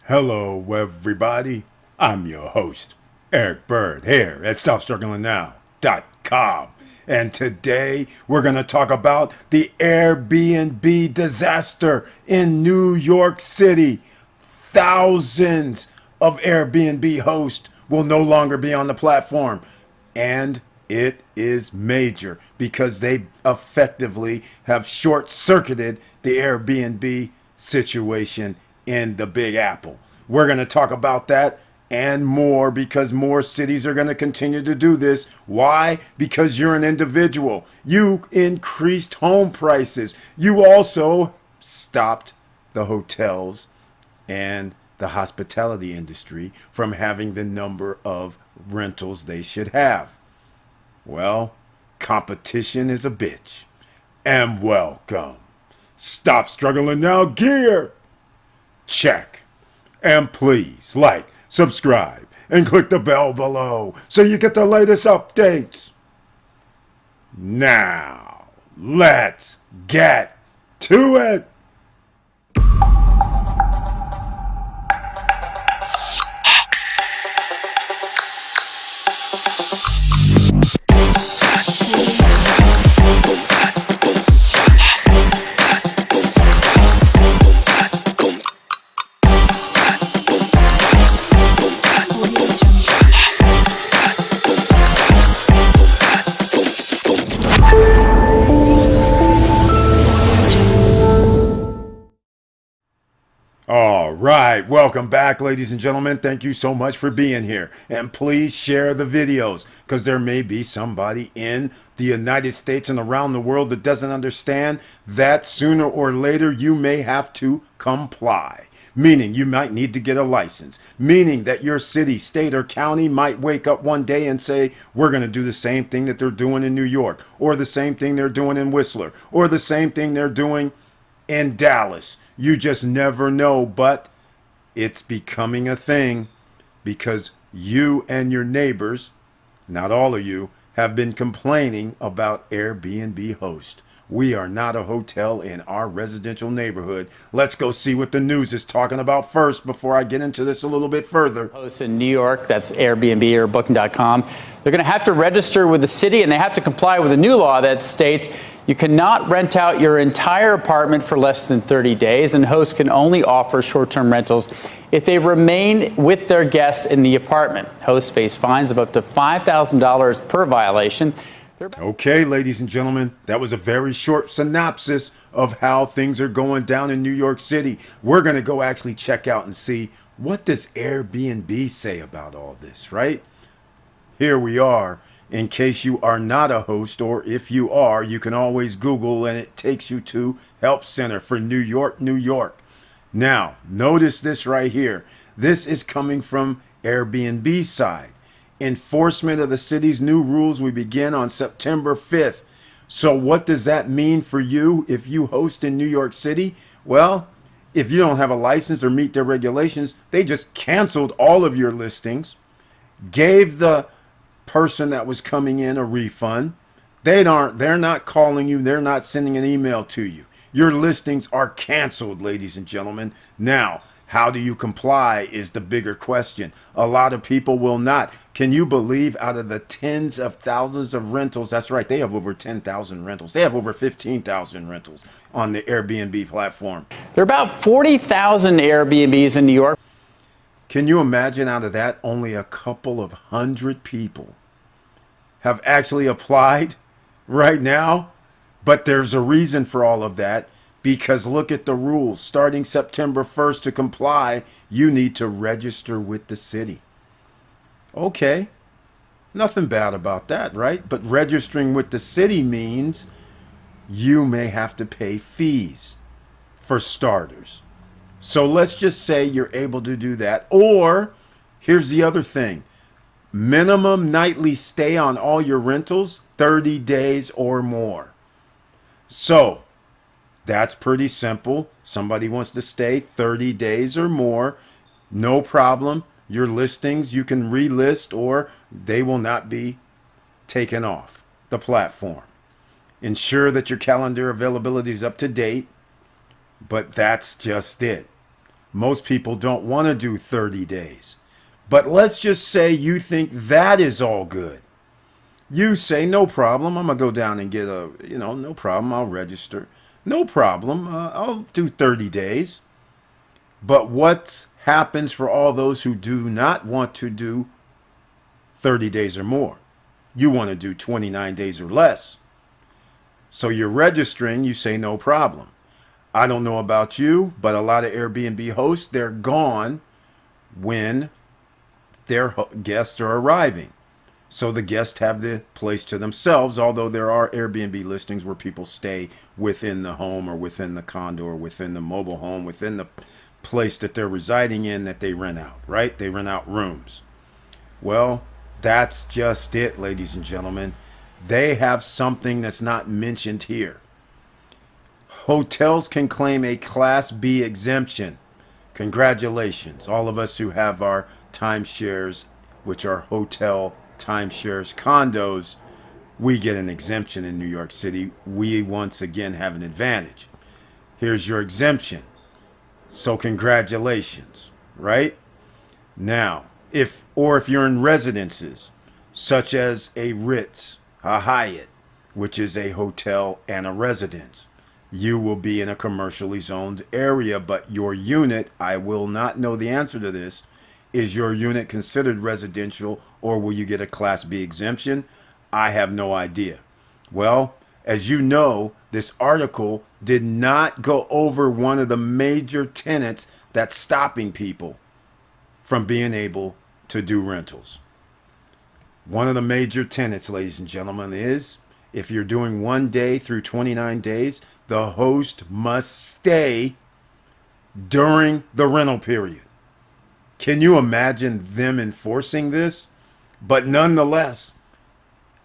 Hello, everybody. I'm your host, Eric Bird, here at StopStrugglingNow.com. And today we're going to talk about the Airbnb disaster in New York City. Thousands of Airbnb hosts will no longer be on the platform. And it is major because they effectively have short circuited the Airbnb situation in the Big Apple. We're going to talk about that and more because more cities are going to continue to do this. Why? Because you're an individual. You increased home prices. You also stopped the hotels and the hospitality industry from having the number of rentals they should have. Well, competition is a bitch. And welcome. Stop struggling now, gear. Check. And please like, subscribe, and click the bell below so you get the latest updates. Now, let's get to it. All right, welcome back, ladies and gentlemen. Thank you so much for being here. And please share the videos because there may be somebody in the United States and around the world that doesn't understand that sooner or later you may have to comply. Meaning you might need to get a license. Meaning that your city, state, or county might wake up one day and say, we're going to do the same thing that they're doing in New York, or the same thing they're doing in Whistler, or the same thing they're doing in Dallas. You just never know, but it's becoming a thing because you and your neighbors, not all of you, have been complaining about Airbnb host. We are not a hotel in our residential neighborhood. Let's go see what the news is talking about first before I get into this a little bit further. Hosts in New York, that's Airbnb or Booking.com. They're going to have to register with the city and they have to comply with a new law that states you cannot rent out your entire apartment for less than 30 days, and hosts can only offer short-term rentals if they remain with their guests in the apartment. Hosts face fines of up to $5,000 per violation. Okay, ladies and gentlemen, that was a very short synopsis of how things are going down in New York City. We're going to go actually check out and see what does Airbnb say about all this, right? Here we are. In case you are not a host, or if you are, you can always Google and it takes you to Help Center for New York, New York. Now, notice this right here. This is coming from Airbnb's side. Enforcement of the city's new rules will begin on September 5th. So what does that mean for you if you host in New York City? Well, if you don't have a license or meet their regulations, they just canceled all of your listings, gave the person that was coming in a refund. They're not calling you, they're not sending an email to you. Your listings are canceled, ladies and gentlemen. Now, how do you comply is the bigger question. A lot of people will not. Can you believe out of the tens of thousands of rentals, that's right, they have over 10,000 rentals. They have over 15,000 rentals on the Airbnb platform. There are about 40,000 Airbnbs in New York. Can you imagine out of that, only a couple of hundred people have actually applied right now? But there's a reason for all of that, because look at the rules. Starting September 1st to comply, you need to register with the city. Okay, nothing bad about that, right? But registering with the city means you may have to pay fees for starters. So let's just say you're able to do that. Or here's the other thing. Minimum nightly stay on all your rentals, 30 days or more. So that's pretty simple. Somebody wants to stay 30 days or more. No problem. Your listings, you can relist or they will not be taken off the platform. Ensure that your calendar availability is up to date. But that's just it. Most people don't want to do 30 days. But let's just say you think that is all good. You say, no problem, I'm going to go down and get no problem, I'll register. No problem, I'll do 30 days. But what happens for all those who do not want to do 30 days or more? You want to do 29 days or less. So you're registering, you say no problem. I don't know about you, but a lot of Airbnb hosts, they're gone when their guests are arriving. So the guests have the place to themselves, although there are Airbnb listings where people stay within the home or within the condo or within the mobile home, within the place that they're residing in that they rent out, right? They rent out rooms. Well, that's just it, ladies and gentlemen. They have something that's not mentioned here. Hotels can claim a Class B exemption. Congratulations, all of us who have our timeshares, which are hotel timeshares, condos, we get an exemption in New York City. We once again have an advantage. Here's your exemption. So congratulations, right? Now, if you're in residences, such as a Ritz, a Hyatt, which is a hotel and a residence, you will be in a commercially zoned area, but your unit, I will not know the answer to this, is your unit considered residential or will you get a Class B exemption? I have no idea. Well, as you know, this article did not go over one of the major tenets that's stopping people from being able to do rentals. One of the major tenets, ladies and gentlemen, is if you're doing 1 day through 29 days, the host must stay during the rental period. Can you imagine them enforcing this? But nonetheless,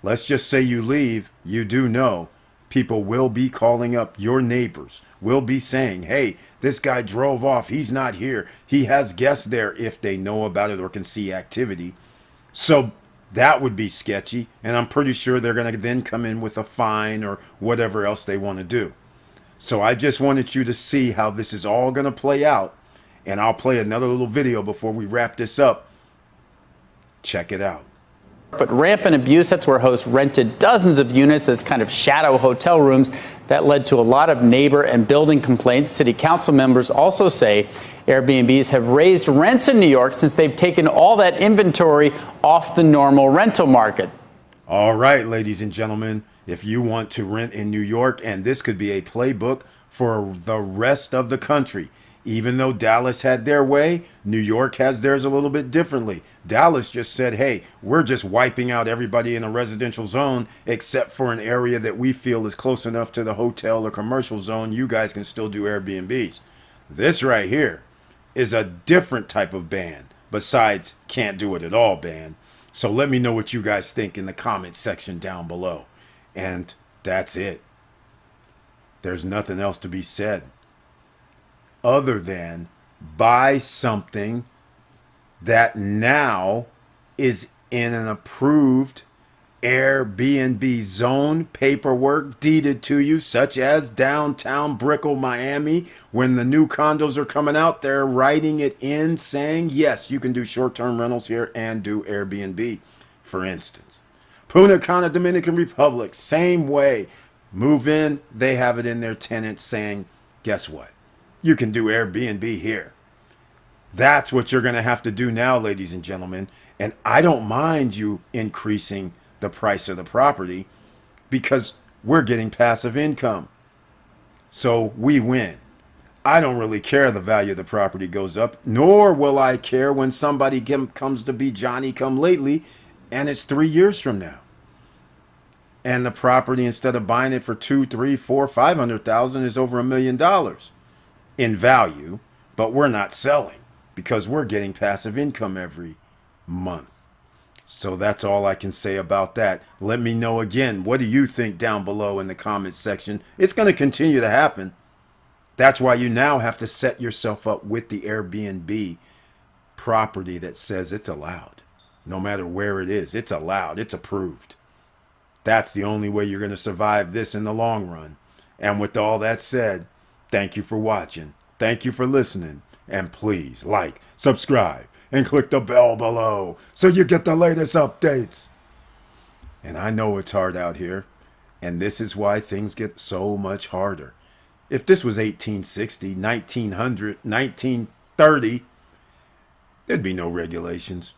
let's just say you leave, you do know people will be calling up your neighbors, will be saying, hey, this guy drove off, he's not here, he has guests there, if they know about it or can see activity. So that would be sketchy, and I'm pretty sure they're going to then come in with a fine or whatever else they want to do. So I just wanted you to see how this is all going to play out, and I'll play another little video before we wrap this up. Check it out. But rampant abuse, that's where hosts rented dozens of units as kind of shadow hotel rooms. That led to a lot of neighbor and building complaints. City council members also say Airbnbs have raised rents in New York since they've taken all that inventory off the normal rental market. All right, ladies and gentlemen, if you want to rent in New York, and this could be a playbook for the rest of the country. Even though Dallas had their way, New York has theirs a little bit differently. Dallas just said, hey, we're just wiping out everybody in a residential zone except for an area that we feel is close enough to the hotel or commercial zone. You guys can still do Airbnbs. This right here is a different type of ban besides can't do it at all ban. So let me know what you guys think in the comment section down below. And that's it. There's nothing else to be said other than buy something that now is in an approved Airbnb zone, paperwork deeded to you, such as downtown Brickell, Miami. When the new condos are coming out, they're writing it in saying, yes, you can do short-term rentals here and do Airbnb, for instance. Punta Cana, Dominican Republic, same way. Move in, they have it in their tenant saying, guess what? You can do Airbnb here. That's what you're going to have to do now, ladies and gentlemen. And I don't mind you increasing the price of the property because we're getting passive income. So we win. I don't really care the value of the property goes up, nor will I care when somebody comes to be Johnny come lately and it's 3 years from now. And the property, instead of buying it for 2, 3, 4, 500,000, is over $1 million in value, but we're not selling because we're getting passive income every month. So that's all I can say about that. Let me know again, what do you think down below in the comments section? It's going to continue to happen. That's why you now have to set yourself up with the Airbnb property that says it's allowed. No matter where it is, it's allowed, it's approved. That's the only way you're going to survive this in the long run. And with all that said, thank you for watching. Thank you for listening. And please like, subscribe, and click the bell below so you get the latest updates. And I know it's hard out here, and this is why things get so much harder. If this was 1860, 1900, 1930, there'd be no regulations.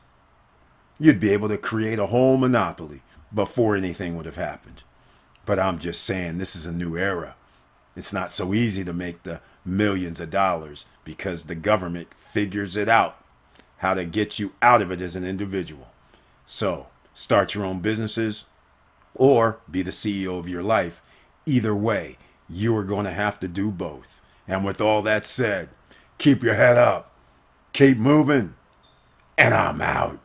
You'd be able to create a whole monopoly before anything would have happened. But I'm just saying, this is a new era. It's not so easy to make the millions of dollars because the government figures it out, how to get you out of it as an individual. So start your own businesses or be the CEO of your life. Either way, you are going to have to do both. And with all that said, keep your head up, keep moving, and I'm out.